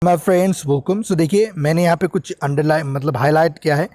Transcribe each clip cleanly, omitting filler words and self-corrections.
My friends welcome. सो देखिए मैंने यहाँ पे कुछ अंडरलाइन मतलब हाईलाइट किया है।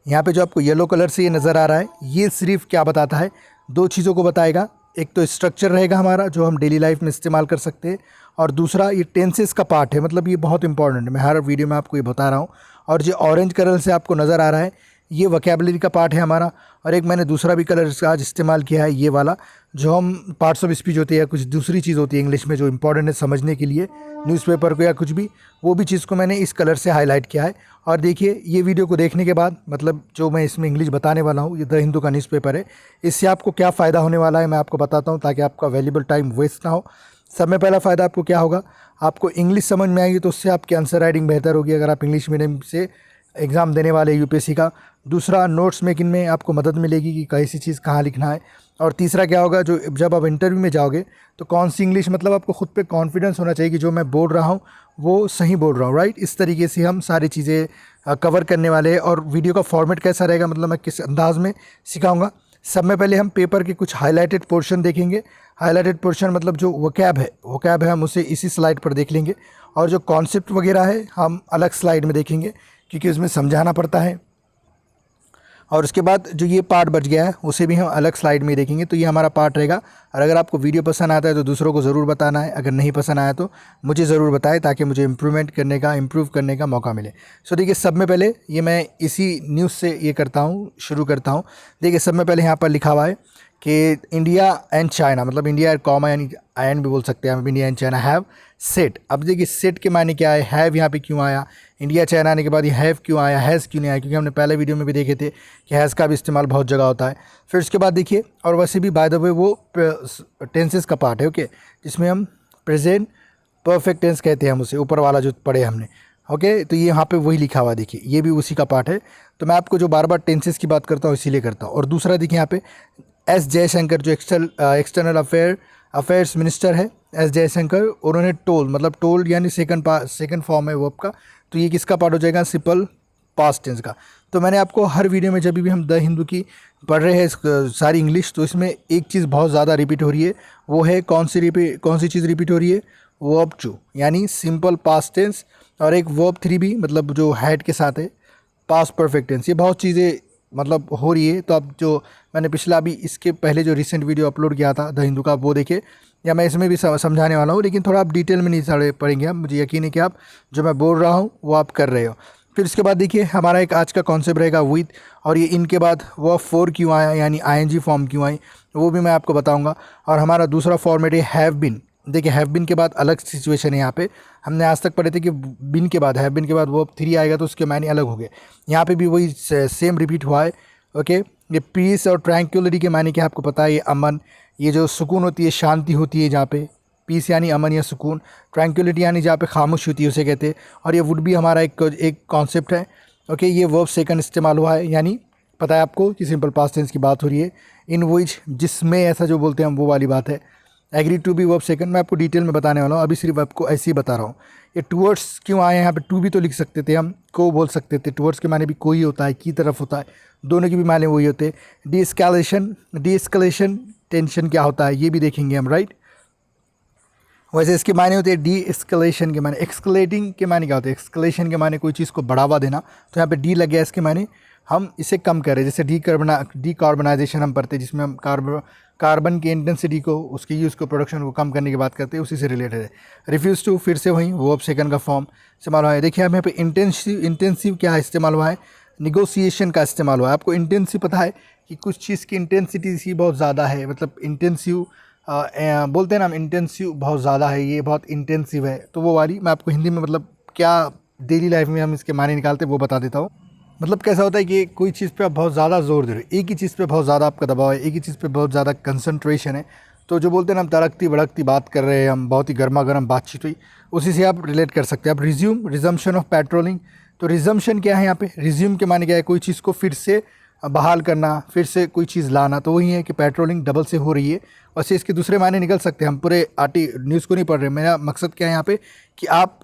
यहाँ पे जो आपको येलो कलर से ये नज़र आ रहा है, ये सिर्फ क्या बताता है, दो चीज़ों को बताएगा। एक तो स्ट्रक्चर रहेगा हमारा जो हम डेली लाइफ में इस्तेमाल कर सकते हैं, और दूसरा ये टेंसेस का पार्ट है। मतलब ये बहुत इंपॉर्टेंट है, मैं हर वीडियो में आपको ये बता रहा हूँ। और जो ऑरेंज कलर से आपको नज़र आ रहा है, ये वोकैबुलरी का पार्ट है हमारा। और एक मैंने दूसरा भी कलर आज इस्तेमाल किया है, ये वाला जो हम पार्ट्स ऑफ स्पीच होती है या कुछ दूसरी चीज़ होती है इंग्लिश में जो इंपॉर्टेंट है समझने के लिए, न्यूज़पेपर को या कुछ भी, वो भी चीज़ को मैंने इस कलर से हाईलाइट किया है। और देखिए ये वीडियो को देखने के बाद मतलब जो मैं इसमें इंग्लिश बताने वाला हूँ, ये द हिंदू का न्यूज़पेपर है, इससे आपको क्या फ़ायदा होने वाला है मैं आपको बताता हूँ, ताकि आपका वैल्यूबल टाइम वेस्ट ना हो। सब में पहला फ़ायदा आपको क्या होगा, आपको इंग्लिश समझ में आएगी तो उससे आपकी आंसर राइटिंग बेहतर होगी अगर आप इंग्लिश मीडियम से एग्ज़ाम देने वाले यूपीएससी का। दूसरा, नोट्स मेकिंग में आपको मदद मिलेगी कि कैसी चीज़ कहाँ लिखना है। और तीसरा क्या होगा, जो जब आप इंटरव्यू में जाओगे तो कौन सी इंग्लिश, मतलब आपको खुद पे कॉन्फिडेंस होना चाहिए कि जो मैं बोल रहा हूँ वो सही बोल रहा हूँ, राइट। इस तरीके से हम सारी चीज़ें कवर करने वाले हैं। और वीडियो का फॉर्मेट कैसा रहेगा, मतलब मैं किस अंदाज में सिखाऊंगा। सब में पहले हम पेपर के कुछ हाईलाइटेड पोर्शन देखेंगे। हाईलाइटेड पोर्शन मतलब जो वोकैब है हम उसे इसी स्लाइड पर देख लेंगे, और जो कॉन्सेप्ट वगैरह है हम अलग स्लाइड में देखेंगे क्योंकि उसमें समझाना पड़ता है। और उसके बाद जो ये पार्ट बच गया है उसे भी हम अलग स्लाइड में देखेंगे। तो ये हमारा पार्ट रहेगा। और अगर आपको वीडियो पसंद आता है तो दूसरों को ज़रूर बताना है, अगर नहीं पसंद आया तो मुझे ज़रूर बताएं, ताकि मुझे इम्प्रूव करने का मौका मिले। सो देखिए, सब में पहले ये मैं इसी न्यूज़ से ये शुरू करता हूँ। देखिए सब में पहले यहाँ पर लिखा हुआ है कि इंडिया एंड चाइना, मतलब इंडिया कॉमा यानी एंड भी बोल सकते हैं हम, India and China have set. अब देखिए सेट के मायने क्या है, हैव यहाँ पे क्यों आया, इंडिया चाइना आने के बाद ये हैव क्यों आया, हैज़ क्यों नहीं आया, क्योंकि हमने पहले वीडियो में भी देखे थे कि हैज़ का भी इस्तेमाल बहुत जगह होता है। फिर उसके बाद देखिए, और वैसे भी बाय द वे वो टेंसेस का पार्ट है, ओके, जिसमें हम प्रेजेंट परफेक्ट टेंस कहते हैं हम उसे, ऊपर वाला जो पढ़े हमने, ओके। तो ये यहाँ पे वही लिखा हुआ, देखिए ये भी उसी का पार्ट है। तो मैं आपको जो बार बार टेंसेस की बात करता हूँ इसीलिए करता हूँ। और दूसरा देखिए यहाँ पे एस जयशंकर जो एक्सटर्नल अफेयर्स मिनिस्टर है, एस जयशंकर, उन्होंने मतलब टोल्ड यानी सेकंड फॉर्म है वर्ब का। तो ये किसका पार्ट हो जाएगा, सिंपल पास्ट टेंस का। तो मैंने आपको हर वीडियो में जब भी हम द हिंदू की पढ़ रहे हैं सारी इंग्लिश, तो इसमें एक चीज़ बहुत ज़्यादा रिपीट हो रही है, वो है कौन सी चीज़ रिपीट हो रही है, वर्ब 2 यानी सिंपल पास्ट टेंस, और एक वर्ब 3 भी, मतलब जो हैड के साथ है, पास्ट परफेक्ट टेंस। ये बहुत चीज़ें मतलब हो रही है। तो अब जो मैंने पिछला अभी इसके पहले जो रिसेंट वीडियो अपलोड किया था द हिंदू का, वो देखे, या मैं इसमें भी समझाने वाला हूँ, लेकिन थोड़ा आप डिटेल में नहीं सारे पढ़ेंगे आप, मुझे यकीन है कि आप जो मैं बोल रहा हूँ वो आप कर रहे हो। फिर उसके बाद देखिए हमारा एक आज का कॉन्सेप्ट रहेगा विद, और ये इनके बाद वर्ब 4 क्यों आया यानी आईएनजी फॉर्म क्यों आई, वो भी मैं आपको बताऊँगा। और हमारा दूसरा फॉर्मेट है हैव बिन। देखिए हैव बिन के बाद अलग सिचुएशन है, यहाँ पे हमने आज तक पढ़े थे कि बिन के बाद, हैव बिन के बाद वर्ब 3 आएगा तो उसके मायने अलग हो गए। यहाँ पे भी वही सेम रिपीट हुआ है, ओके। ये पीस और ट्रैंक्विलिटी के मायने क्या आपको पता है, ये अमन, ये जो सुकून होती है, शांति होती है जहाँ पे, पीस यानी अमन या सुकून, ट्रैंक्विलिटी यानी जहाँ पे खामोश होती है उसे कहते हैं। और ये वुड भी हमारा एक कॉन्सेप्ट है, ओके। ये वर्ब सेकंड इस्तेमाल हुआ है, यानी पता है आपको कि सिंपल पास्ट टेंस की बात हो रही है, इन विच, जिसमें, ऐसा जो बोलते हैं हम वो वाली बात है। एग्री टू भी वर्ब सेकंड, मैं आपको डिटेल में बताने वाला हूँ, अभी सिर्फ आपको ऐसे ही बता रहा हूँ। ये टूवर्ड्स क्यों आए हैं, यहाँ पे टू भी तो लिख सकते थे हम, को बोल सकते थे। टूवर्ड्स के माने भी कोई होता है, की तरफ होता है, दोनों के भी माने वही होते हैं। डी एस्केलेशन टेंशन क्या होता है ये भी देखेंगे हम, राइट। वैसे इसके माने होते हैं डी एस्केलेशन के माने, एक्सकलेटिंग के माने क्या होते हैं, एक्सकलेशन के माने कोई चीज़ को बढ़ावा देना। तो यहाँ पे डी लग गया, इसके माने हम इसे कम करें। जैसे डीकार्बनाइजेशन हम पढ़ते हैं, जिसमें हम कार्बन की इंटेंसिटी को, उसके यूज़ को, प्रोडक्शन को कम करने की बात करते हैं, उसी से रिलेटेड है। रिफ्यूज़ टू फिर से वहीं वर्ब सेकंड का फॉर्म इस्तेमाल हुआ है। देखिए यहाँ पे इंटेंसिव क्या इस्तेमाल हुआ है, निगोसिएशन का इस्तेमाल हुआ है। आपको इंटेंसिव पता है कि कुछ चीज़ की इंटेंसिटी सी बहुत ज़्यादा है, मतलब इंटेंसिव बोलते हैं ना हम, इंटेंसिव बहुत ज़्यादा है, ये बहुत इंटेंसिव है, तो वो वाली मैं आपको हिंदी में मतलब क्या डेली लाइफ में हम इसके माने निकालते हैं वो बता देता हूँ। मतलब कैसा होता है कि कोई चीज़ पे आप बहुत ज़्यादा जोर दे रहे हो, एक ही चीज़ पे बहुत ज़्यादा आपका दबाव है, एक ही चीज़ पे बहुत ज़्यादा कंसंट्रेशन है, तो जो बोलते हैं ना हम तड़कती भड़कती बात कर रहे हैं, हम बहुत ही गर्मा गर्म बातचीत हुई, उसी से आप रिलेट कर सकते हैं। आप रिजम्पशन ऑफ पेट्रोलिंग, तो रिजम्पशन क्या है यहाँ पे, रिज्यूम के माने क्या है, कोई चीज़ को फिर से बहाल करना, फिर से कोई चीज़ लाना, तो वही है कि पेट्रोलिंग डबल से हो रही है। वैसे इसके दूसरे मायने निकल सकते हैं, हम पूरे न्यूज़ को नहीं पढ़ रहे, मेरा मकसद क्या है यहाँ पे कि आप,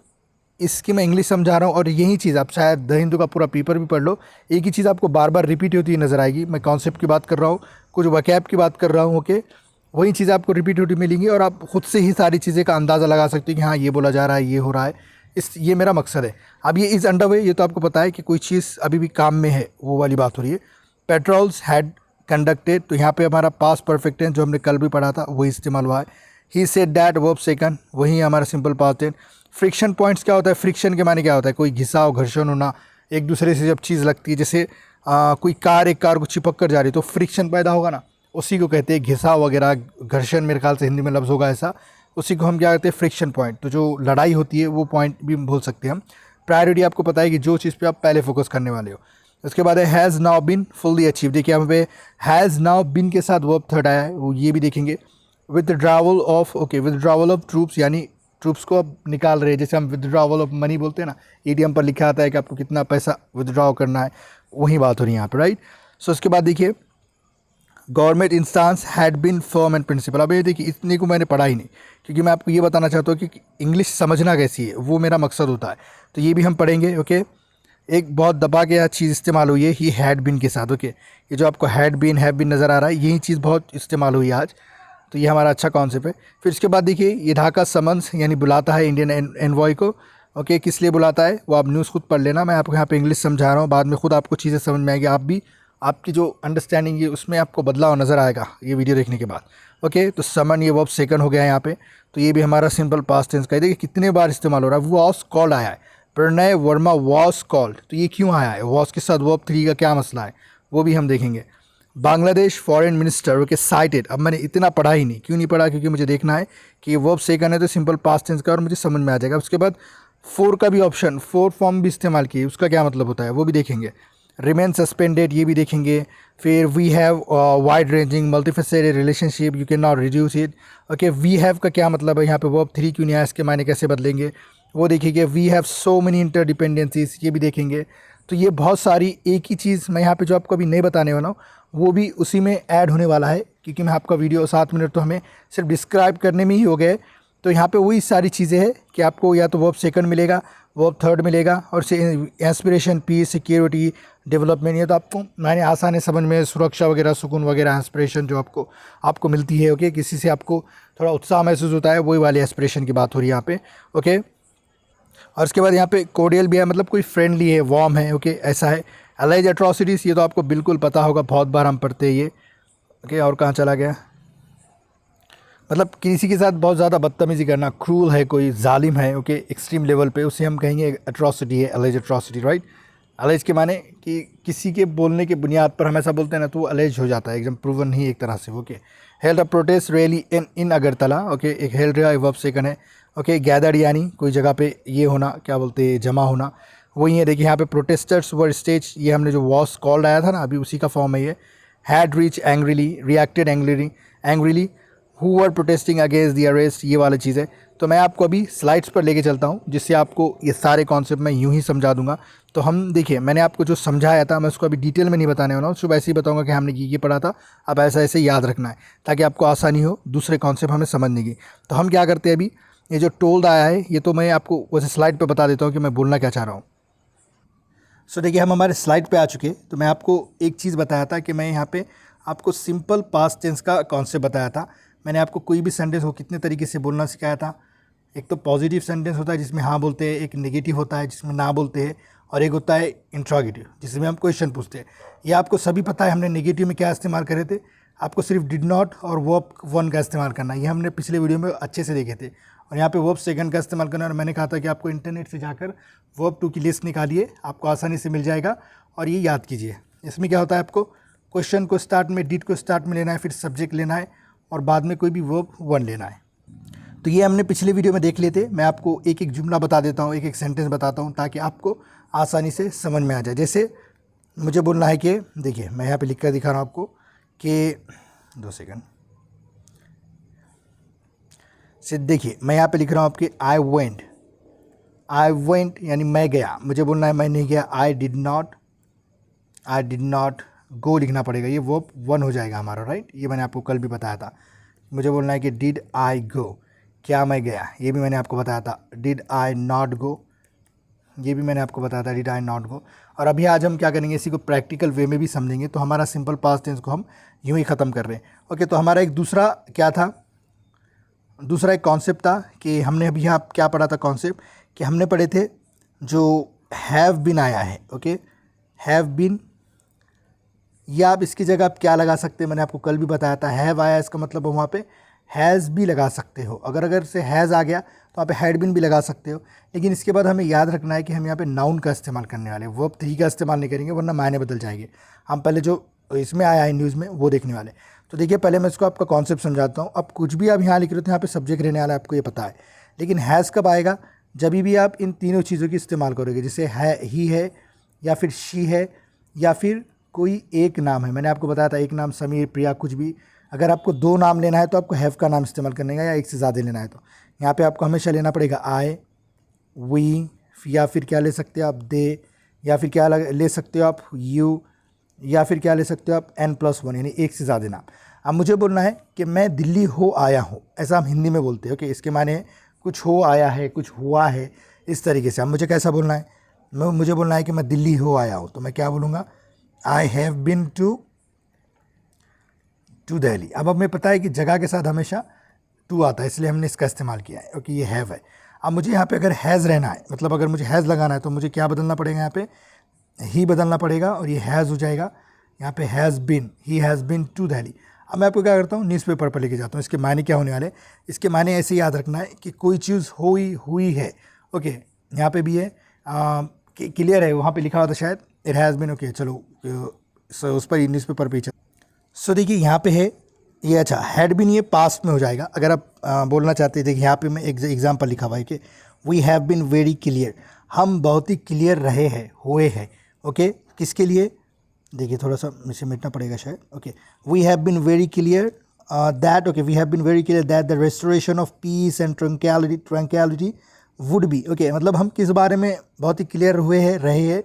इसकी मैं इंग्लिश समझा रहा हूँ, और यही चीज़ आप शायद द हिंदू का पूरा पेपर भी पढ़ लो, एक ही चीज़ आपको बार बार रिपीट होती हुई नज़र आएगी। मैं कॉन्सेप्ट की बात कर रहा हूँ, कुछ वकैब की बात कर रहा हूँ, ओके, वही चीज़ आपको रिपीट होती मिलेंगी, और आप खुद से ही सारी चीज़ें का अंदाज़ा लगा सकते हो कि हाँ ये बोला जा रहा है, ये हो रहा है, ये मेरा मकसद है। अब ये इज़ अंडर वे, ये तो आपको पता है कि कोई चीज़ अभी भी काम में है, वो वाली बात हो रही है। पेट्रोल्स हैड कंडक्टेड, तो यहाँ पे हमारा पास्ट परफेक्ट टेंस जो हमने कल भी पढ़ा था वही इस्तेमाल हुआ है। He said that verb second, वही हमारा simple past tense. Friction points क्या होता है, फ्रिक्शन के माने क्या होता है, कोई घिसाव घर्षण होना, एक दूसरे से जब चीज़ लगती है, जैसे कोई कार एक कार को चिपक कर जा रही है तो फ्रिक्शन पैदा होगा ना, उसी को कहते हैं घिसाव वगैरह, घर्षण मेरे ख्याल से हिंदी में लफ्ज़ होगा ऐसा, उसी को हम क्या कहते हैं फ्रिक्शन पॉइंट। तो जो लड़ाई होती है वो पॉइंट भी बोल सकते हैं हम। प्रायोरिटी आपको पता है कि जो चीज़ पे आप पहले फोकस करने वाले हो। उसके बाद है has now been fully achieve, देखिए यहाँ पे हैज़ नाउ बिन के साथ वर्ब थर्ड आया है, वो ये भी देखेंगे। Withdrawal of, okay, withdrawal of troops, यानी ट्रूप्स को अब निकाल रहे हैं, जैसे हम विदड्रावल ऑफ मनी बोलते हैं ना, ईडीएम पर लिखा आता है कि आपको कितना पैसा विदड्रॉ करना है, वही बात हो रही है यहाँ पर, राइट। सो उसके बाद देखिए government instance had been firm and principle. अब ये देखिए इतने को मैंने पढ़ा ही नहीं, क्योंकि मैं आपको ये बताना चाहता हूँ कि इंग्लिश समझना कैसी है, वो मेरा मकसद होता है। तो ये भी हम पढ़ेंगे, ओके। एक बहुत दबा के यह चीज़ इस्तेमाल हुई है ही हैड बिन के साथ, ओके। ये जो आपको हैड बिन हैव बिन नज़र आ रहा है, यही चीज़ बहुत इस्तेमाल हुई है आज, तो ये हमारा अच्छा कॉन्सेप्ट है। फिर इसके बाद देखिए ये ढाका समन्स, यानी बुलाता है इंडियन एनवॉय को, ओके। किस लिए बुलाता है वो आप न्यूज़ खुद पढ़ लेना, मैं आपको यहाँ पे इंग्लिश समझा रहा हूँ, बाद में खुद आपको चीज़ें समझ में आएगी, आप भी आपकी जो अंडरस्टैंडिंग है उसमें आपको बदलाव नज़र आएगा ये वीडियो देखने के बाद, ओके। तो समन ये वर्ब सेकंड हो गया है यहाँ पे, तो ये भी हमारा सिंपल पास्ट टेंस का है। देखिए कितने बार इस्तेमाल हो रहा है, वॉस कॉल्ड आया है, प्रणय वर्मा वॉस कॉल्ड, तो ये क्यों आया है, वॉस के साथ वर्ब थ्री का क्या मसला है, वो भी हम देखेंगे। Bangladesh foreign minister, okay, cited, अब मैंने इतना पढ़ा ही नहीं, क्यों नहीं पढ़ा, क्योंकि मुझे देखना है कि ये वर्ब सेकंड है तो सिंपल पास्ट टेंस का, और मुझे समझ में आ जाएगा। उसके बाद फोर का भी ऑप्शन, फोर फॉर्म भी इस्तेमाल किए, उसका क्या मतलब होता है वो भी देखेंगे। रिमेन सस्पेंडेड, ये भी देखेंगे। फिर we have wide ranging multifaceted relationship, you can not reduce it, okay. We have का क्या मतलब है, यहाँ पे वर्ब थ्री क्यों नहीं आया, इसके मायने कैसे बदलेंगे वो देखेंगे। We have so many interdependencies, ये भी देखेंगे। तो ये बहुत सारी एक ही चीज़ मैं यहाँ पे जो आपको अभी नहीं बताने वाला हूँ वो भी उसी में ऐड होने वाला है, क्योंकि मैं आपका वीडियो 7 मिनट तो हमें सिर्फ डिस्क्राइब करने में ही हो गए। तो यहाँ पे वही सारी चीज़ें हैं कि आपको या तो वर्ब सेकंड मिलेगा, वर्ब थर्ड मिलेगा, और से एस्पिरेशन, पीस, सिक्योरिटी, डेवलपमेंट, ये तो आपको मैंने आसान है समझ में, सुरक्षा वगैरह, सुकून वगैरह, एस्पिरेशन जो आपको मिलती है, ओके। किसी से आपको थोड़ा उत्साह महसूस होता है, वही वाली एस्पिरेशन की बात हो रही है यहाँ पे, ओके। और उसके बाद यहाँ पे कोडियल भी है, मतलब कोई फ्रेंडली है, वार्म है, ओके, ऐसा है। अलाइज एट्रॉसिटीज़, ये तो आपको बिल्कुल पता होगा, बहुत बार हम पढ़ते हैं ये, ओके। और कहाँ चला गया, मतलब किसी के साथ बहुत ज़्यादा बदतमीज़ी करना, क्रूल है, कोई जालिम है, ओके, एक्सट्रीम लेवल पे, उसे हम कहेंगे एट्रॉसिटी है, अलेज एट्रॉसिटी, राइट। अलेज के माने कि किसी के बोलने के बुनियाद पर हम ऐसा बोलते हैं ना, तो वो अलेज हो जाता है, एकदम प्रूवन ही एक तरह से, okay. Held a protest rally in Agartala, okay, एक हेल्ड रहा वर्ब सेकंड है, ओके। गैदर्ड यानी कोई जगह पे ये होना, क्या बोलते हैं, जमा होना, वही है। देखिए यहाँ पे प्रोटेस्टर्स वर स्टेज, ये हमने जो वॉस कॉल्ड आया था ना अभी, उसी का फॉर्म है ये। Had reach angrily, reacted angrily, who were protesting against the arrest, ये वाली चीज़ है। तो मैं आपको अभी स्लाइड्स पर लेके चलता हूँ, जिससे आपको ये सारे कॉन्सेप्ट मैं यूँ ही समझा दूंगा। तो हम देखिए मैंने आपको जो समझाया था, मैं उसको अभी डिटेल में नहीं बताने वाला हूँ, सिर्फ ऐसे ही बताऊँगा कि हमने ये पढ़ा था, अब ऐसा ऐसे याद रखना है, ताकि आपको आसानी हो दूसरे कॉन्सेप्ट हमें समझने की। तो हम क्या करते हैं अभी, ये जो टोल्ड आया है, ये तो मैं आपको वैसे स्लाइड पर बता देता हूँ कि मैं बोलना क्या चाह रहा हूँ। सो देखिए हम हमारे स्लाइड पे आ चुके। तो मैं आपको एक चीज़ बताया था कि मैं यहाँ पे आपको सिंपल पास्ट टेंस का कॉन्सेप्ट बताया था। मैंने आपको कोई भी सेंटेंस को कितने तरीके से बोलना सिखाया था। एक तो पॉजिटिव सेंटेंस होता है जिसमें हाँ बोलते हैं, एक नेगेटिव होता है जिसमें ना बोलते हैं, और एक होता है इंट्रोगेटिव जिसमें हम क्वेश्चन पूछते हैं। ये आपको सभी पता है, हमने नेगेटिव में क्या इस्तेमाल करे थे, आपको सिर्फ डिड नॉट और वर्ब वन का इस्तेमाल करना, ये हमने पिछले वीडियो में अच्छे से देखे थे। और यहाँ पे वर्ब सेकंड का इस्तेमाल करना, और मैंने कहा था कि आपको इंटरनेट से जाकर वर्ब टू की लिस्ट निकालिए, आपको आसानी से मिल जाएगा, और ये याद कीजिए। इसमें क्या होता है, आपको क्वेश्चन को स्टार्ट में डिड को स्टार्ट में लेना है, फिर सब्जेक्ट लेना है, और बाद में कोई भी वर्ब वन लेना है। तो ये हमने पिछले वीडियो में देख लिए थे। मैं आपको एक एक जुमला बता देता हूँ, एक एक सेंटेंस बताता हूँ, ताकि आपको आसानी से समझ में आ जाए। जैसे मुझे बोलना है कि देखिए मैं यहाँ पे लिख कर दिखा रहा हूँ आपको कि 2 सेकंड से, देखिए मैं यहाँ पे लिख रहा हूँ आपके आई वेंट यानी मैं गया। मुझे बोलना है मैं नहीं गया, आई डिड नॉट गो लिखना पड़ेगा, ये वर्ब वन हो जाएगा हमारा, राइट। ये मैंने आपको कल भी बताया था। मुझे बोलना है कि डिड आई गो, क्या मैं गया, ये भी मैंने आपको बताया था। डिड आई नॉट गो, ये भी मैंने आपको बताया था, डिड आई नॉट गो। और अभी आज हम क्या करेंगे, इसी को प्रैक्टिकल वे में भी समझेंगे। तो हमारा सिंपल पास्ट टेंस को हम यूँ ही ख़त्म कर रहे हैं, ओके। तो हमारा एक दूसरा क्या था, दूसरा एक कॉन्सेप्ट था कि हमने अभी यहाँ क्या पढ़ा था कॉन्सेप्ट, कि हमने पढ़े थे जो हैव बीन आया है, ओके, हैव बीन, या आप इसकी जगह आप क्या लगा सकते हैं, मैंने आपको कल भी बताया था, हैव आया इसका मतलब वहाँ पे हैज़ भी लगा सकते हो। अगर से हैज़ आ गया तो वहाँ पे हैड बीन भी लगा सकते हो। लेकिन इसके बाद हमें याद रखना है कि हम यहाँ पे नाउन का इस्तेमाल करने वाले हैं, वर्ब थ्री का इस्तेमाल नहीं करेंगे वरना मायने बदल जाएंगे। हम पहले जो इसमें आया है न्यूज़ में वो देखने वाले। तो देखिए पहले मैं इसको आपका कॉन्सेप्ट समझाता हूँ। अब कुछ भी आप यहाँ लिख रहे हो तो यहाँ पे सब्जेक्ट रहने वाला है, आपको ये पता है। लेकिन हैज़ कब आएगा, जब भी आप इन तीनों चीज़ों की इस्तेमाल करोगे, जैसे है, ही है, या फिर शी है, या फिर कोई एक नाम है। मैंने आपको बताया था एक नाम समीर, प्रिया, कुछ भी। अगर आपको दो नाम लेना है तो आपको हैव का नाम इस्तेमाल करने का, या एक से ज़्यादा लेना है तो यहाँ पे आपको हमेशा लेना पड़ेगा आई, वी, या फिर क्या ले सकते हो आप, दे, या फिर क्या ले सकते हो आप, यू, या फिर क्या ले सकते हो आप, n+1, यानी एक से ज़्यादा नाम। अब मुझे बोलना है कि मैं दिल्ली हो आया हूँ, ऐसा हम हिंदी में बोलते हैं, ओके। इसके माने कुछ हो आया है, कुछ हुआ है, इस तरीके से। अब मुझे कैसा बोलना है, मुझे बोलना है कि मैं दिल्ली हो आया हूँ, तो मैं क्या बोलूँगा, I have been to Delhi. अब हमें पता है कि जगह के साथ हमेशा टू आता है, इसलिए हमने इसका इस्तेमाल किया है, ओके। ये हैव है। अब मुझे यहाँ पे अगर हैज़ रहना है, मतलब अगर मुझे हैज़ लगाना है, तो मुझे क्या बदलना पड़ेगा, यहाँ पे ही बदलना पड़ेगा और ये हैज़ हो जाएगा। यहाँ पे has been, he has been to Delhi. अब मैं आपको क्या करता हूँ, न्यूज़पेपर पर लेके जाता हूँ। इसके मायने क्या होने वाले, इसके मायने ऐसे याद रखना है कि कोई चीज़ हुई है, ओके। यहाँ पे भी है, क्लियर है, वहाँ पे लिखा हुआ था शायद इट हैज़ बिन, ओके। चलो उस पर न्यूज़पेपर पे सो देखिए यहाँ पे है ये, अच्छा, हैड बिन ये पास्ट में हो जाएगा। अगर आप बोलना चाहते हैं, देखिए यहाँ पे मैं एक एग्जाम्पल लिखा हुआ है कि we have been very clear, हम बहुत ही क्लियर रहे हैं, हुए हैं, ओके। किसके लिए, देखिए थोड़ा सा इसे मिटना पड़ेगा शायद, okay. We have been very clear that, okay, we have been very clear that the restoration of peace and tranquility would be, okay. मतलब हम किस बारे में बहुत ही क्लियर हुए हैं, रहे हैं,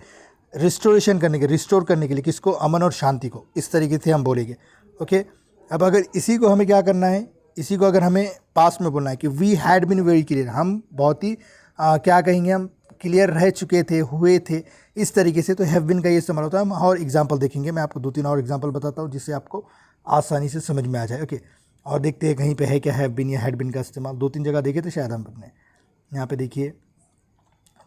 रिस्टोरेशन करने के, रिस्टोर करने के लिए, किसको, अमन और शांति को, इस तरीके से हम बोलेंगे, ओके। अब अगर इसी को हमें क्या करना है, इसी को अगर हमें पास्ट में बोलना है कि we had been very clear, हम बहुत ही क्या कहेंगे, हम क्लियर रह चुके थे, हुए थे, इस तरीके से। तो हैव बिन का ये इस्तेमाल होता है। हम और एग्जांपल देखेंगे, मैं आपको 2-3 और एग्जांपल बताता हूँ जिससे आपको आसानी से समझ में आ जाए, ओके। और देखते हैं कहीं पे है क्या हैव बिन या हैड बिन का इस्तेमाल। 2-3 जगह देखे थे शायद हम अपने। यहाँ पे देखिए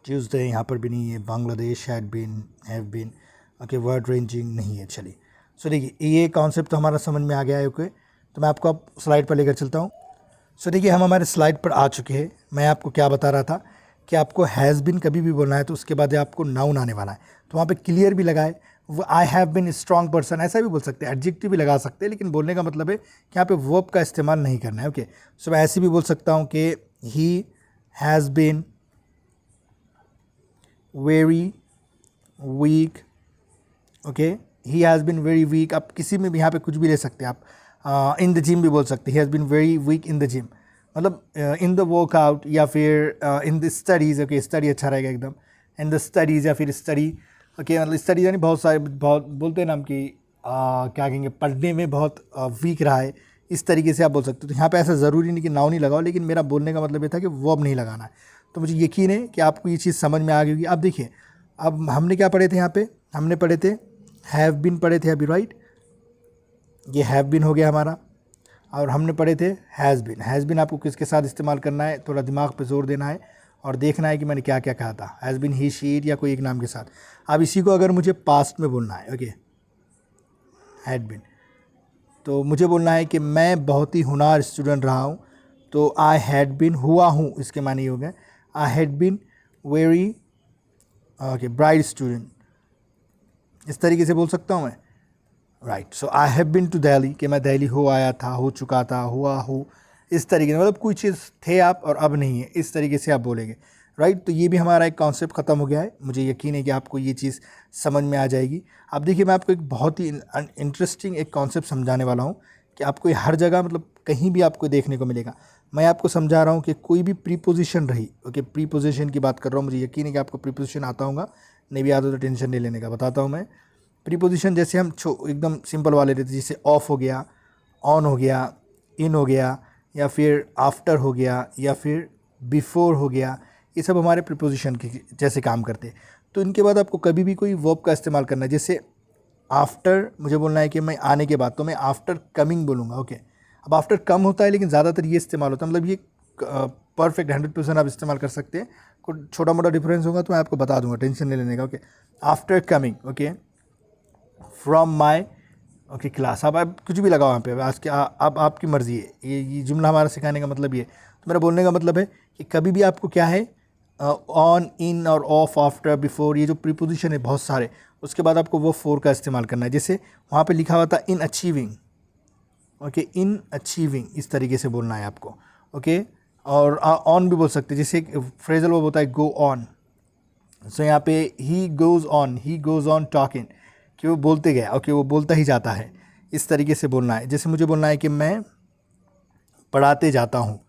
ट्यूसडे, यहाँ पर भी नहीं है, Bangladesh, had been, have been, okay. Word ranging नहीं है, चलिए। सो देखिए ये कॉन्सेप्ट तो हमारा समझ में आ गया है, ओके। तो मैं आपको अब स्लाइड पर लेकर चलता हूँ। सो देखिए हम हमारे स्लाइड पर आ चुके हैं। मैं आपको क्या बता रहा था कि आपको हैज़ बिन कभी भी बोलना है तो उसके बाद आपको नाउन आने वाला है, तो वहाँ पे क्लियर भी लगाए, वो आई हैव बिन स्ट्रॉन्ग पर्सन, ऐसा भी बोल सकते हैं, एडजेक्टिव भी लगा सकते हैं। लेकिन बोलने का मतलब है कि यहाँ पे वर्ब का इस्तेमाल नहीं करना है, ओके। सो मैं ऐसे भी बोल सकता हूँ कि ही has been very weak, okay. He has been very weak, आप किसी में भी यहाँ पे कुछ भी ले सकते हैं। आप इन द जिम भी बोल सकते हैं, ही has been very weak in the gym, मतलब इन द वर्कआउट, या फिर in the studies, okay. Study अच्छा रहेगा एकदम, इन द स्टडीज़, या फिर स्टडी, ओके। मतलब स्टडी यानी बहुत सारे, बहुत बोलते हैं ना हम कि क्या कहेंगे, पढ़ने में बहुत वीक रहा है, इस तरीके से आप बोल सकते हो। तो यहाँ पे ऐसा ज़रूरी नहीं कि नाउन ही लगाओ, लेकिन मेरा बोलने का मतलब ये था कि वर्ब नहीं लगाना है। तो मुझे यकीन है कि आपको ये चीज़ समझ में आ गई होगी। अब देखिए, अब हमने क्या पढ़े थे, यहाँ पे हमने पढ़े थे हैव बिन पढ़े थे अभी, राइट। ये हैव बिन हो गया हमारा, और हमने पढ़े थे हैज़ बिन। हैज़ बिन आपको किसके साथ इस्तेमाल करना है, थोड़ा दिमाग पे जोर देना है और देखना है कि मैंने क्या क्या कहा था। Has been, he, she, it, या कोई एक नाम के साथ। अब इसी को अगर मुझे पास्ट में बोलना है, ओके, हैड बिन, तो मुझे बोलना है कि मैं बहुत ही होनहार स्टूडेंट रहा हूँ, तो आई हैड बिन, हुआ हूँ, इसके माने ही हो गए, I had been very, okay, bright student, इस तरीके से बोल सकता हूँ मैं, right. So I have been to Delhi, कि मैं दिल्ली हो आया था, हो चुका था, हुआ हूँ, इस तरीके से, मतलब कोई चीज़ थे आप और अब नहीं है, इस तरीके से आप बोलेंगे, राइट। तो ये भी हमारा एक कॉन्सेप्ट ख़त्म हो गया है। मुझे यकीन है कि आपको ये चीज़ समझ में आ जाएगी। अब देखिए मैं आपको एक बहुत ही इंटरेस्टिंग एक कॉन्सेप्ट समझाने वाला हूँ कि आपको ये हर जगह, मतलब कहीं भी आपको देखने को मिलेगा। मैं आपको समझा रहा हूँ कि कोई भी प्रीपोजिशन रही, ओके, प्रीपोजिशन की बात कर रहा हूँ, मुझे यकीन है कि आपको प्रीपोजिशन आता होगा, नहीं भी आता तो टेंशन नहीं लेने का, बताता हूँ मैं। प्रीपोजिशन जैसे हम एकदम सिंपल वाले रहते, जैसे ऑफ हो गया, ऑन हो गया, इन हो गया, या फिर आफ्टर हो गया, या फिर बिफोर हो गया, ये सब हमारे प्रीपोजिशन के जैसे काम करते हैं। तो इनके बाद आपको कभी भी कोई वर्ब का इस्तेमाल करना है, जैसे आफ्टर मुझे बोलना है कि मैं आने के बाद, तो मैं आफ्टर कमिंग बोलूँगा, ओके। अब आफ्टर कम होता है, लेकिन ज़्यादातर ये इस्तेमाल होता है, मतलब ये परफेक्ट 100% आप इस्तेमाल कर सकते हैं। कुछ छोटा मोटा डिफरेंस होगा तो मैं आपको बता दूंगा, टेंशन नहीं लेने का। Okay, after coming, okay, from my, okay, class. अब आप कुछ भी लगाओ यहाँ पे, आज के अब आपकी मर्ज़ी है। ये जुमला हमारा सिखाने का मतलब ये है। तो मेरा बोलने का मतलब है कि कभी भी आपको क्या है, ऑन, इन और ऑफ, आफ्टर, बिफोर, ये जो प्रीपोजिशन है बहुत सारे, उसके बाद आपको वो फोर का इस्तेमाल करना है। जैसे वहाँ पे लिखा हुआ था in achieving, okay, in achieving, इस तरीके से बोलना है आपको। ओके, और ऑन भी बोल सकते हैं, जैसे एक फ्रेजल वर्ब होता है गो ऑन। सो यहाँ पे ही गोज़ ऑन टॉकिंग, कि वो बोलते गया, ओके, वो बोलता ही जाता है, इस तरीके से बोलना है। जैसे मुझे बोलना है कि मैं पढ़ाते जाता हूँ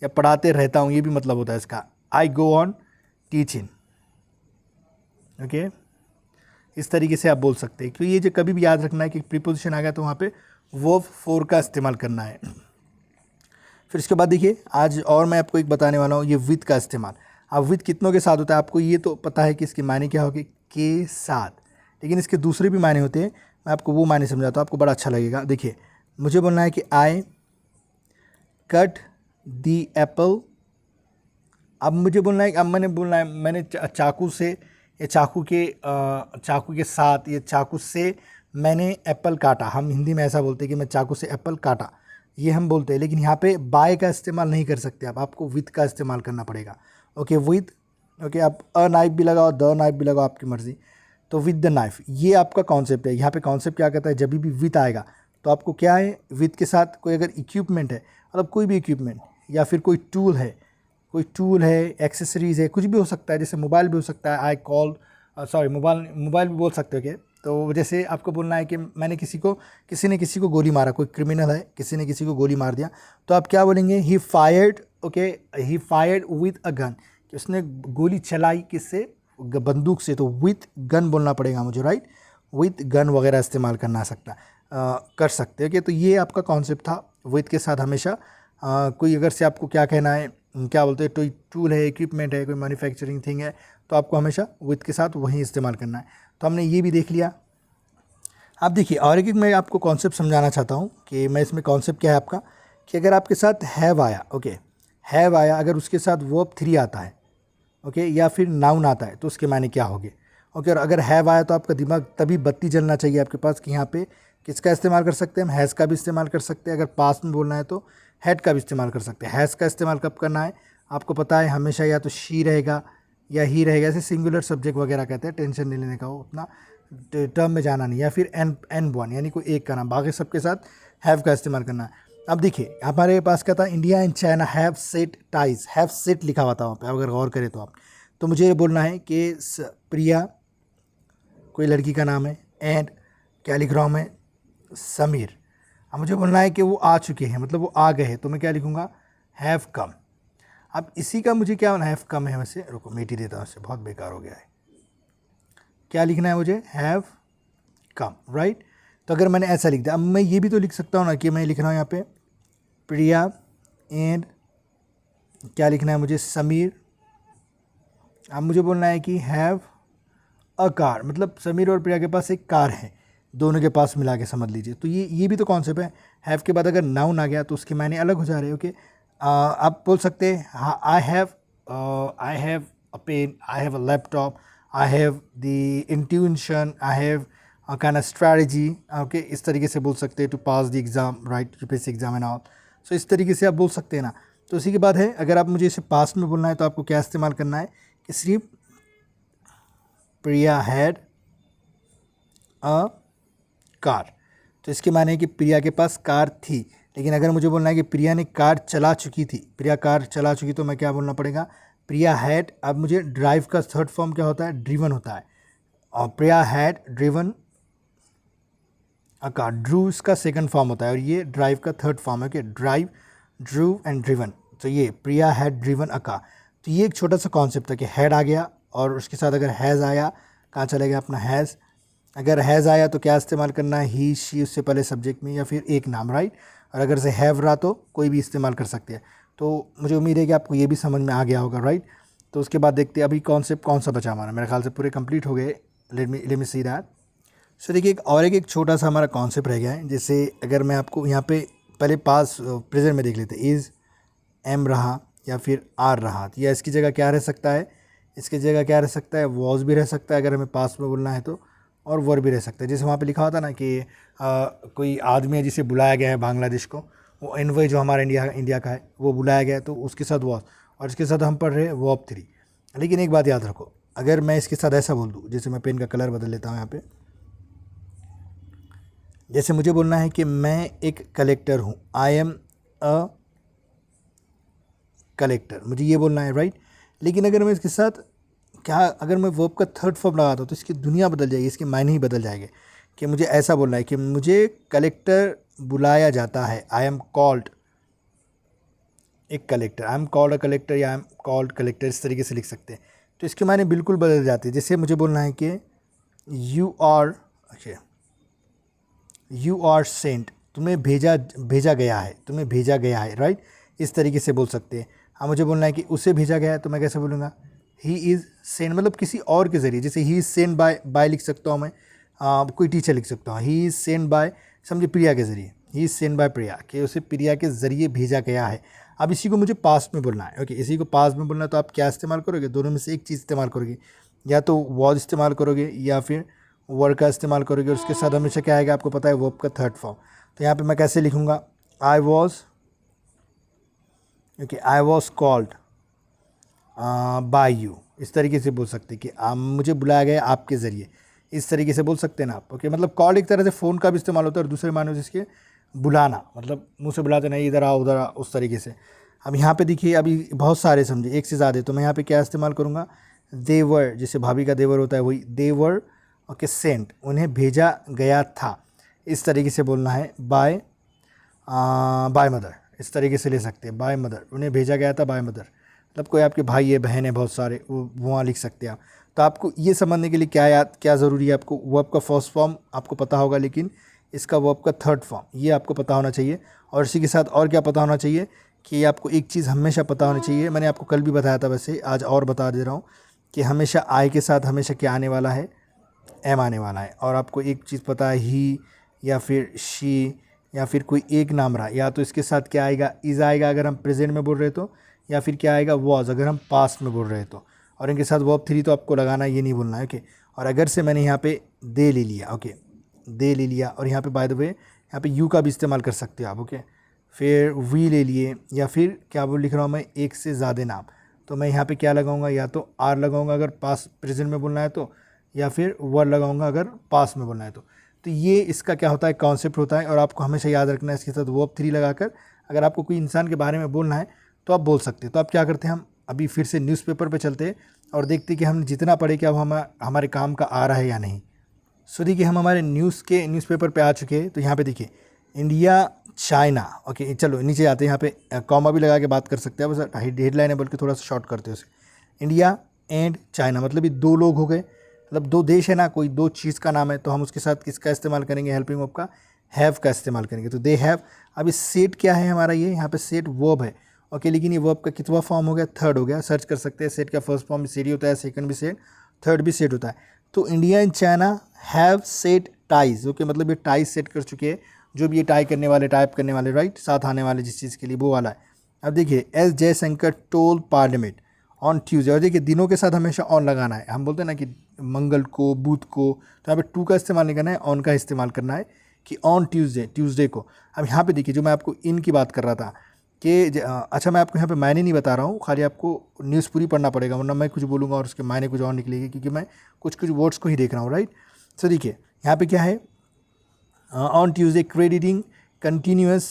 या पढ़ाते रहता हूँ, ये भी मतलब होता है इसका, आई गो ऑन टीचिंग। ओके, इस तरीके से आप बोल सकते हैं। क्योंकि ये जो कभी भी याद रखना है कि प्रीपोजिशन आ गया तो वहाँ पे वर्ब फोर का इस्तेमाल करना है। फिर इसके बाद देखिए, आज और मैं आपको एक बताने वाला हूँ, ये विद का इस्तेमाल। अब विद कितनों के साथ होता है आपको ये तो पता है कि इसके मायने क्या होगी, के साथ, लेकिन इसके दूसरे भी मायने होते हैं। मैं आपको वो मायने समझाता हूँ, आपको बड़ा अच्छा लगेगा। देखिए, मुझे बोलना है कि आई कट दी एप्पल। अब मुझे बोलना है कि अब मैंने चाकू से या चाकू के साथ या चाकू से मैंने एप्पल काटा। हम हिंदी में ऐसा बोलते हैं कि मैं चाकू से एप्पल काटा, ये हम बोलते हैं। लेकिन यहाँ पे बाय का इस्तेमाल नहीं कर सकते आप, आपको विथ का इस्तेमाल करना पड़ेगा। ओके, विथ, ओके, आप अ नाइफ भी लगाओ, द नाइफ भी लगाओ, आपकी मर्ज़ी। तो विथ द नाइफ, ये आपका कॉन्सेप्ट है। यहाँ पे कॉन्सेप्ट क्या कहता है, जब भी विथ आएगा तो आपको क्या है, विथ के साथ कोई अगर इक्विपमेंट है, मतलब कोई भी इक्विपमेंट या फिर कोई टूल है, एक्सेसरीज़ है, कुछ भी हो सकता है। जैसे मोबाइल भी हो सकता है, आई कॉल, सॉरी, मोबाइल भी बोल सकते हो क्या। तो जैसे आपको बोलना है कि किसी ने किसी को गोली मारा, कोई क्रिमिनल है, किसी ने किसी को गोली मार दिया, तो आप क्या बोलेंगे, ही fired, okay, he fired with a gun, कि उसने गोली चलाई किससे, बंदूक से। तो विथ गन बोलना पड़ेगा मुझे, राइट, विथ गन वगैरह इस्तेमाल करना कर सकते हो। कि तो ये आपका कॉन्सेप्ट था, विथ के साथ हमेशा कोई अगर से आपको क्या कहना है, क्या बोलते हैं, कोई टूल है, इक्विपमेंट है, कोई मैन्युफैक्चरिंग थिंग है, तो आपको हमेशा विथ के साथ वही इस्तेमाल करना है। तो हमने ये भी देख लिया। आप देखिए, और एक मैं आपको कॉन्सेप्ट समझाना चाहता हूँ कि मैं इसमें कॉन्सेप्ट क्या है आपका, कि अगर आपके साथ हैव आया, ओके, हैव आया, अगर उसके साथ वर्ब 3 आता है, ओके, या फिर नाउन आता है, तो उसके मायने क्या होंगे। ओके, और अगर हैव आया तो आपका दिमाग तभी बत्ती जलना चाहिए आपके पास कि यहाँ पे किसका इस्तेमाल कर सकते हैं हम, हैज़ का भी इस्तेमाल कर सकते हैं। अगर पास्ट में बोलना है तो हैड का भी इस्तेमाल कर सकते हैं। हैज़ का इस्तेमाल कब करना है आपको पता है, हमेशा या तो शी रहेगा या ही रहेगा, ऐसे सिंगुलर सब्जेक्ट वगैरह कहते हैं, टेंशन नहीं लेने का, वो अपना टर्म में जाना नहीं, या फिर एन वन, यानी कोई एक का नाम, बाकी सबके साथ हैव का इस्तेमाल करना है। अब देखिए, हमारे पास क्या था, India and China have set ties, have set लिखा हुआ था वहाँ पे, अगर गौर करें तो आप, तो मुझे ये बोलना है कि प्रिया कोई लड़की का नाम है, एंड क्या लिख रहा हूँ मैं, समीर। अब मुझे बोलना है कि वो आ चुके हैं, मतलब वो आ गए हैं, तो मैं क्या लिखूँगा, हैव कम। अब इसी का मुझे क्या होना, हैव कम है, वैसे रुको मिट ही देता हूँ, इससे बहुत बेकार हो गया है। क्या लिखना है मुझे, हैव कम, राइट। तो अगर मैंने ऐसा लिख दिया, अब मैं ये भी तो लिख सकता हूँ ना कि मैं लिख रहा हूँ यहाँ पे प्रिया एंड क्या लिखना है मुझे, समीर। अब मुझे बोलना है कि हैव अ कार, मतलब समीर और प्रिया के पास एक कार है, दोनों के पास मिला के समझ लीजिए। तो ये भी तो कॉन्सेप्ट है। हैव के बाद अगर नाउन आ गया तो उसके मायने अलग हो जा रहे हैं। ओके, आप बोल सकते हैं हाँ, I have a pen, I have a laptop, I have the intuition, I have a kind of strategy. Okay, इस तरीके से बोल सकते हैं to pass the exam, right, UPSC exam and all. So इस तरीके से आप बोल सकते हैं ना। तो इसी के बाद है, अगर आप मुझे इसे पास्ट में बोलना है तो आपको क्या इस्तेमाल करना है कि सिर्फ प्रिया हैड अ कार, तो इसके माने है कि प्रिया के पास कार थी। लेकिन अगर मुझे बोलना है कि प्रिया ने कार चला चुकी थी, प्रिया कार चला चुकी, तो मैं क्या बोलना पड़ेगा, प्रिया हैड। अब मुझे ड्राइव का थर्ड फॉर्म क्या होता है, ड्रिवन होता है, और Priya had driven a car, drew इसका सेकंड फॉर्म होता है और ये ड्राइव का थर्ड फॉर्म है कि ड्राइव, ड्रू एंड ड्रिवन। तो ये प्रिया हैड ड्रिवन अ कार। तो ये एक छोटा सा कॉन्सेप्ट है कि हैड आ गया और उसके साथ अगर हैज़ आया, कहाँ चला गया अपना हैज़। अगर हैज़ आया तो क्या इस्तेमाल करना है, ही, शी, उससे पहले सब्जेक्ट में या फिर एक नाम, राइट। और अगर से हैव रहा तो कोई भी इस्तेमाल कर सकते हैं। तो मुझे उम्मीद है कि आपको ये भी समझ में आ गया होगा, राइट। तो उसके बाद देखते हैं अभी कॉन्सेप्ट कौन सा बचा हमारा, मेरे ख्याल से पूरे कंप्लीट हो गए। Let me see that. सो देखिए, एक छोटा सा हमारा कॉन्सेप्ट रह गया है। जैसे अगर मैं आपको यहाँ पे पहले पास प्रेजेंट में देख लेते, इज़, एम रहा, या फिर आर रहा, या इसकी जगह क्या रह सकता है, इसकी जगह क्या रह सकता है, वॉज भी रह सकता है अगर हमें पास्ट में बोलना है तो, और वर भी रह सकता है। जैसे वहाँ पे लिखा होता ना कि कोई आदमी है जिसे बुलाया गया है बांग्लादेश को, वो एनवॉय जो हमारा इंडिया का है वो बुलाया गया है, तो उसके साथ वॉज, और इसके साथ हम पढ़ रहे हैं वर्ब 3। लेकिन एक बात याद रखो, अगर मैं इसके साथ ऐसा बोल दूँ, जैसे मैं पेन का कलर बदल लेता हूँ यहाँ पे, जैसे मुझे बोलना है कि मैं एक कलेक्टर हूँ, आई एम अ कलेक्टर, मुझे ये बोलना है, राइट। लेकिन अगर मैं इसके साथ क्या, अगर मैं वर्ब का थर्ड फॉर्म लगाता हूँ तो इसकी दुनिया बदल जाएगी, इसके मायने ही बदल जाएंगे। कि मुझे ऐसा बोलना है कि मुझे कलेक्टर बुलाया जाता है, आई एम कॉल्ड एक collector, I am called a collector, या आई एम कॉल्ड कलेक्टर, इस तरीके से लिख सकते हैं। तो इसके मायने बिल्कुल बदल जाते हैं। जैसे मुझे बोलना है कि यू आर, अच्छा, यू आर सेंट, तुम्हें भेजा गया है, तुम्हें भेजा गया है, राइट। इस तरीके से बोल सकते हैं। हाँ, मुझे बोलना है कि उसे भेजा गया है, तो मैं कैसे बोलूँगा, ही इज़ सेंट, मतलब किसी और के ज़रिए। जैसे ही इज़ सेंट बाय लिख सकता हूँ मैं, कोई टीचर लिख सकता हूँ, ही इज़ सेंट बाय, समझे, प्रिया के ज़रिए, ही इज़ सेंट बाय प्रिया, कि उसे प्रिया के ज़रिए भेजा गया है। अब इसी को मुझे पास्ट में बोलना है, ओके, इसी को पास्ट में बोलना है, तो आप क्या इस्तेमाल करोगे, दोनों में से एक चीज़ इस्तेमाल करोगे, या तो वॉज इस्तेमाल करोगे या फिर वर्ड का इस्तेमाल करोगे, और उसके साथ हमेशा क्या आएगा, आपको पता है, वर्ब का थर्ड फॉर्म। तो यहाँ पे मैं कैसे लिखूँगा, I was, okay, I was called by you, इस तरीके से बोल सकते हैं कि मुझे बुलाया गया आपके ज़रिए, इस तरीके से बोल सकते हैं ना आप, ओके। मतलब कॉल एक तरह से फ़ोन का भी इस्तेमाल होता है, और दूसरे मानो जिसके बुलाना, मतलब मुँह से बुलाते नहीं, इधर आओ उधर आओ, उस तरीके से। अब यहाँ पे देखिए, अभी बहुत सारे समझे, एक से ज़्यादा, तो मैं यहाँ पे क्या इस्तेमाल करूँगा, देवर, जैसे भाभी का देवर होता है वही, देवर, ओके, सेंट, उन्हें भेजा गया था, इस तरीके से बोलना है। बाय मदर, इस तरीके से ले सकते हैं, बाय मदर, उन्हें भेजा गया था बाय मदर, मतलब कोई आपके भाई है, बहन है, बहुत सारे, वो वहाँ लिख सकते हैं आप। तो आपको ये समझने के लिए क्या ज़रूरी है, आपको वर्ब का फर्स्ट फॉर्म आपको पता होगा, लेकिन इसका वर्ब का थर्ड फॉर्म ये आपको पता होना चाहिए। और इसी के साथ और क्या पता होना चाहिए, कि आपको एक चीज़ हमेशा पता होनी चाहिए, मैंने आपको कल भी बताया था, वैसे आज और बता दे रहा हूँ, कि हमेशा आई के साथ हमेशा क्या आने वाला है, एम आने वाला है। और आपको एक चीज़ पता है, ही या फिर शी या फिर कोई एक नाम रहा, या तो इसके साथ क्या आएगा, इज़ आएगा अगर हम प्रेजेंट में बोल रहे तो, या फिर क्या आएगा, वॉज अगर हम पास्ट में बोल रहे तो। और इनके साथ वर्ब 3 तो आपको लगाना, ये नहीं बोलना है, ओके। और अगर से मैंने यहाँ पे दे ले लिया, ओके, दे ले लिया, और यहाँ पे बाय द वे यहाँ पे यू का भी इस्तेमाल कर सकते हो आप, ओके। फिर वी ले लिए, या फिर क्या बोल लिख रहा हूँ मैं, एक से ज़्यादा नाम, तो मैं यहाँ पे क्या लगाऊंगा, या तो आर लगाऊंगा अगर पास प्रेजेंट में बोलना है तो, या फिर वर लगाऊंगा अगर पास में बोलना है तो ये इसका क्या होता है, कॉन्सेप्ट होता है। और आपको हमेशा याद रखना है, इसके साथ वर्ब 3 लगाकर अगर आपको कोई इंसान के बारे में बोलना है तो आप बोल सकते हैं। तो आप क्या करते हैं, हम अभी फिर से न्यूज़पेपर पे चलते हैं और देखते हैं कि हमने जितना पढ़े क्या वो हमारे काम का आ रहा है या नहीं। सो देखिए, हम हमारे न्यूज़पेपर पे आ चुके हैं। तो यहाँ पे देखिए, इंडिया चाइना, ओके, चलो नीचे आते हैं। यहाँ पे कॉमा भी लगा के बात कर सकते हैं, बस हेडलाइन है बोल के थोड़ा सा शॉर्ट करते हैं उसे। इंडिया एंड चाइना, मतलब ये दो लोग हो गए, मतलब दो देश है ना, कोई दो चीज़ का नाम है, तो हम उसके साथ किसका इस्तेमाल करेंगे, हेल्पिंग वर्ब का, हैव का इस्तेमाल करेंगे। तो दे हैव। अब इस सेट क्या है हमारा, ये यहाँ पे सेट वर्ब है, ओके, लेकिन ये वर्ब का कितवा फॉर्म हो गया, थर्ड हो गया। सर्च कर सकते हैं, सेट का फर्स्ट फॉर्म सेट ही होता है, सेकंड भी सेट, थर्ड भी सेट होता है। तो India and China have set ties, okay, मतलब ये टाइज सेट कर चुके हैं, जो भी ये टाइप करने वाले, राइट, साथ आने वाले जिस चीज़ के लिए, वो वाला है। अब देखिए, S Jaishankar toll parliament on Tuesday, और देखिए दिनों के साथ हमेशा ऑन लगाना है। हम बोलते हैं ना कि मंगल को, बुध को, तो यहाँ पे टू का इस्तेमाल नहीं करना है, ऑन का इस्तेमाल करना है, कि ऑन ट्यूसडे को। अब यहाँ पे देखिए, जो मैं आपको इन की बात कर रहा था कि अच्छा, मैं आपको यहाँ पे मायने नहीं बता रहा हूँ, खाली आपको न्यूज़ पूरी पढ़ना पड़ेगा, वरना मैं कुछ बोलूँगा और उसके मायने कुछ और निकलेगी, क्योंकि मैं कुछ वर्ड्स को ही देख रहा हूँ, राइट। सो देखिए, यहाँ पे क्या है, ऑन ट्यूसडे क्रेडिटिंग कंटिन्यूस,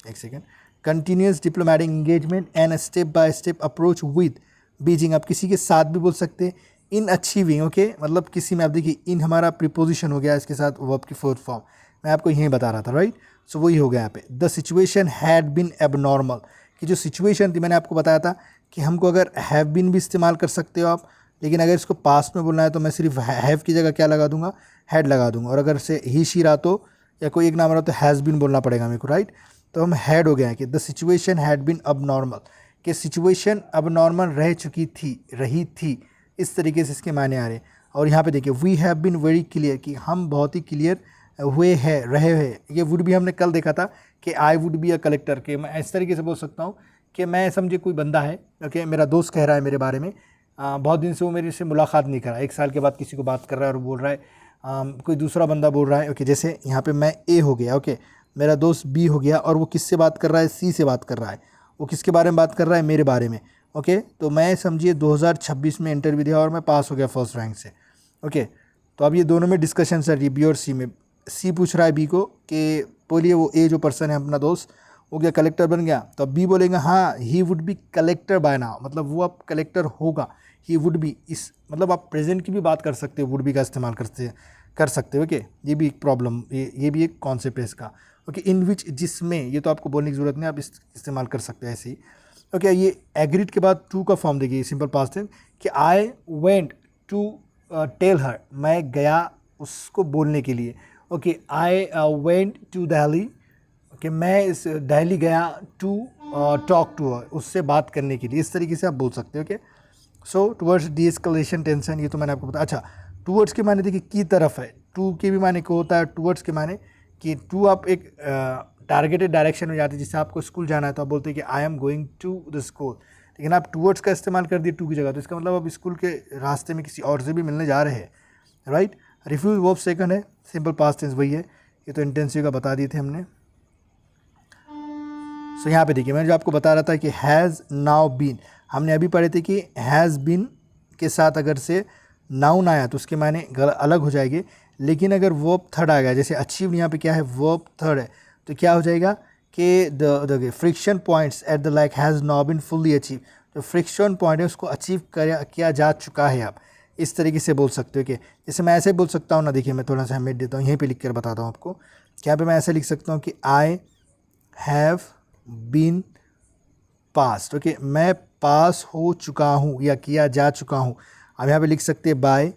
एक second, continuous diplomatic engagement and step by step approach with Beijing. आप किसी के साथ भी बोल सकते हैं। इन अचीविंग, ओके, मतलब किसी में, आप देखिए इन हमारा प्रीपोजिशन हो गया, इसके साथ वर्ब की फोर्थ फॉर्म मैं आपको यहीं बता रहा था, राइट। सो वही हो गया यहाँ पे। The situation had been abnormal, कि जो सिचुएशन थी, मैंने आपको बताया था कि हमको अगर हैव बिन भी इस्तेमाल कर सकते हो आप, लेकिन अगर इसको पास्ट में बोलना है तो मैं सिर्फ हैव की जगह क्या लगा दूंगा, हैड लगा दूंगा। और अगर से ही शी रहा तो, या कोई एक नाम रहा तो हैज़ बिन बोलना पड़ेगा मेरे को, राइट। तो हम हैड हो गया है कि द सिचुएशन हैड बिन अब नॉर्मल, कि सिचुएशन अब नॉर्मल रही थी, इस तरीके से इसके मायने आ रहे हैं। और यहाँ पे देखिए, we have been very clear, कि हम बहुत ही क्लियर रहे हैं। ये वुड भी हमने कल देखा था कि I would be a collector, के मैं इस तरीके से बोल सकता हूँ कि मैं समझे कोई बंदा है, ओके, मेरा दोस्त कह रहा है मेरे बारे में, बहुत दिन से वो मेरे से मुलाकात नहीं कर रहा है, 1 साल के बाद किसी को बात कर रहा है और बोल रहा है, कोई दूसरा बंदा बोल रहा है, ओके, जैसे यहाँ पे मैं ए हो गया, ओके, मेरा दोस्त बी हो गया और वो किससे बात कर रहा है, सी से बात कर रहा है, वो किसके बारे में बात कर रहा है, मेरे बारे में, ओके। तो मैं समझिए 2026 में इंटरव्यू दिया और मैं पास हो गया फर्स्ट रैंक से, ओके। तो अब ये दोनों में डिस्कशन चल रही है बी और सी में। सी पूछ रहा है बी को कि बोलिए वो ए जो पर्सन है अपना दोस्त, वो क्या कलेक्टर बन गया? तो अब बी बोलेगा हाँ, he would be collector by now, मतलब वो अब कलेक्टर होगा, ही वुड बी, इस मतलब आप प्रेजेंट की भी बात कर सकते हो, वुड बी का इस्तेमाल कर सकते हो, ओके। ये भी एक प्रॉब्लम, ये भी एक कॉन्सेप्ट है इसका, ओके। इन विच, जिसमें, ये तो आपको बोलने की ज़रूरत नहीं, आप इस्तेमाल कर सकते हैं ऐसे ही, ओके। ये एग्रीड के बाद टू का फॉर्म देखिए, सिंपल पास्ट टेंस, कि I went to tell her, मैं गया उसको बोलने के लिए, okay. I went to Delhi, okay, मैं इस दिल्ली गया टू टॉक टू हर, उससे बात करने के लिए, इस तरीके से आप बोल सकते हो, okay. So towards D escalation tension, ये तो मैंने आपको बताया। अच्छा, टूवर्ड्स के माने देखिए की तरफ है, टू के भी माने को होता है, टूवर्ड्स के माने कि टू आप एक टारगेटेड डायरेक्शन में जाते हैं, जिससे आपको स्कूल जाना है तो आप बोलते हैं कि I am going to the school, लेकिन आप टूवर्ड्स का इस्तेमाल कर दिए टू की जगह, तो इसका मतलब आप स्कूल के रास्ते में किसी और से भी मिलने जा रहे हैं, राइट। रिफ्यूज वर्ब सेकंड है, सिंपल पास्ट टेंस वही है, ये तो इंटेंसिव का बता दिए थे हमने। सो यहाँ पे देखिए, मैं जो आपको बता रहा था कि हैज़ नाउ बीन, हमने अभी पढ़े थे कि हैज़ बीन के साथ अगर से नाउन आया तो उसके माने अलग हो जाएंगे, लेकिन अगर वर्ब थर्ड आ गया, जैसे अचीव यहाँ पे क्या है, वर्ब थर्ड है, तो क्या हो जाएगा कि the friction points at the like has now been fully achieve, जो फ्रिक्शन पॉइंट है उसको अचीव किया जा चुका है, आप इस तरीके से बोल सकते हो कि जैसे मैं ऐसे बोल सकता हूँ ना, देखिए मैं थोड़ा सा अहमियत देता हूँ, यहीं पे लिख कर बताता हूँ आपको, यहाँ पे मैं ऐसे लिख सकता हूँ कि I have been passed, okay, मैं पास हो चुका हूँ या किया जा चुका हूँ। अब यहाँ पे लिख सकते हैं बाय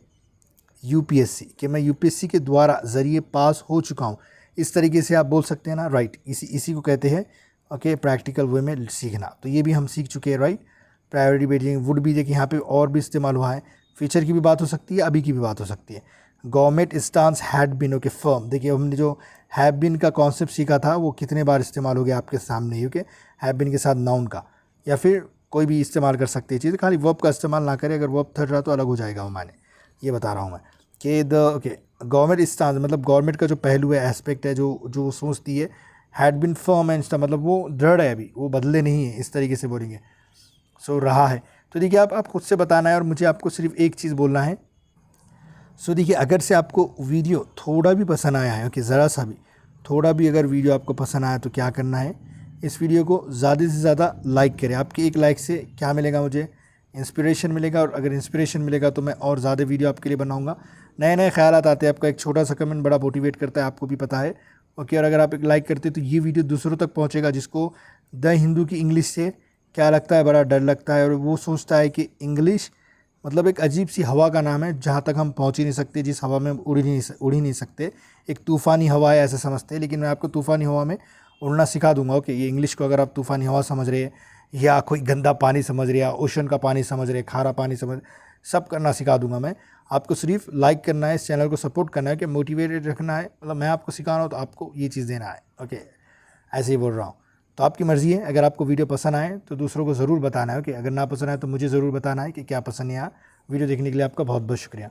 यूपीएससी, कि मैं यूपीएससी के द्वारा ज़रिए पास हो चुका हूँ, इस तरीके से आप बोल सकते हैं ना, राइट। इसी को कहते हैं, ओके, प्रैक्टिकल वे में सीखना। तो ये भी हम सीख चुके हैं, राइट। प्रायोरिटी बेटिंग, वुड भी देखिए यहाँ पे और भी इस्तेमाल हुआ है, फ्यूचर की भी बात हो सकती है, अभी की भी बात हो सकती है। Government stance had been, okay, firm, देखिए हमने जो हैव बिन का कॉन्सेप्ट सीखा था वो कितने बार इस्तेमाल हो गया आपके सामने ही, ओके। हैव बिन के साथ नाउन का, या फिर कोई भी इस्तेमाल कर सकते हैं चीज़, खाली वर्ब का इस्तेमाल ना करें, अगर वर्ब थर्ड रहा तो अलग हो जाएगा वो माने, ये बता रहा हूँ मैं कि ओके, गवर्नमेंट स्टांस मतलब गवर्नमेंट का जो पहलू है, एस्पेक्ट है, जो सोचती है, had been firm and stance मतलब वो दृढ़ है, अभी वो बदले नहीं है, इस तरीके से बोलेंगे। सो रहा है, तो देखिए आप खुद से बताना है और मुझे आपको सिर्फ एक चीज़ बोलना है। सो देखिए, अगर से आपको वीडियो थोड़ा भी पसंद आया है, ओके, ज़रा सा भी, थोड़ा भी अगर वीडियो आपको पसंद आया तो क्या करना है, इस वीडियो को ज़्यादा से ज़्यादा लाइक करें। आपके एक लाइक से क्या मिलेगा, मुझे इंस्पिरेशन मिलेगा, और अगर इंस्पिरेशन मिलेगा तो मैं और ज़्यादा वीडियो आपके लिए बनाऊंगा। नए नए ख्याल आते हैं, आपका एक छोटा सा कमेंट बड़ा मोटिवेट करता है, आपको भी पता है, ओके। और अगर आप एक लाइक करते तो ये वीडियो दूसरों तक पहुँचेगा, जिसको द हिंदू की इंग्लिश से क्या लगता है, बड़ा डर लगता है, और वो सोचता है कि इंग्लिश मतलब एक अजीब सी हवा का नाम है, जहाँ तक हम पहुँच ही नहीं सकते, जिस हवा में उड़ ही नहीं सकते, एक तूफ़ानी हवा है ऐसे समझते हैं। लेकिन मैं आपको तूफ़ानी हवा में उड़ना सिखा दूंगा, ओके। ये इंग्लिश को अगर आप तूफ़ानी हवा समझ रहे हैं, या कोई गंदा पानी समझ रहे हैं, ओशन का पानी समझ रहे हैं, खारा पानी समझ, सब करना सिखा दूंगा मैं आपको। सिर्फ लाइक करना है, इस चैनल को सपोर्ट करना है, कि मोटिवेटेड रखना है, मतलब मैं आपको सिखा रहा हूँ तो आपको ये चीज़ देना है, ओके। ऐसे ही बोल रहा हूँ, तो आपकी मर्ज़ी है। अगर आपको वीडियो पसंद आए तो दूसरों को ज़रूर बताना है, ओके। अगर ना पसंद आए तो मुझे ज़रूर बताना है कि क्या पसंद है। वीडियो देखने के लिए आपका बहुत बहुत शुक्रिया।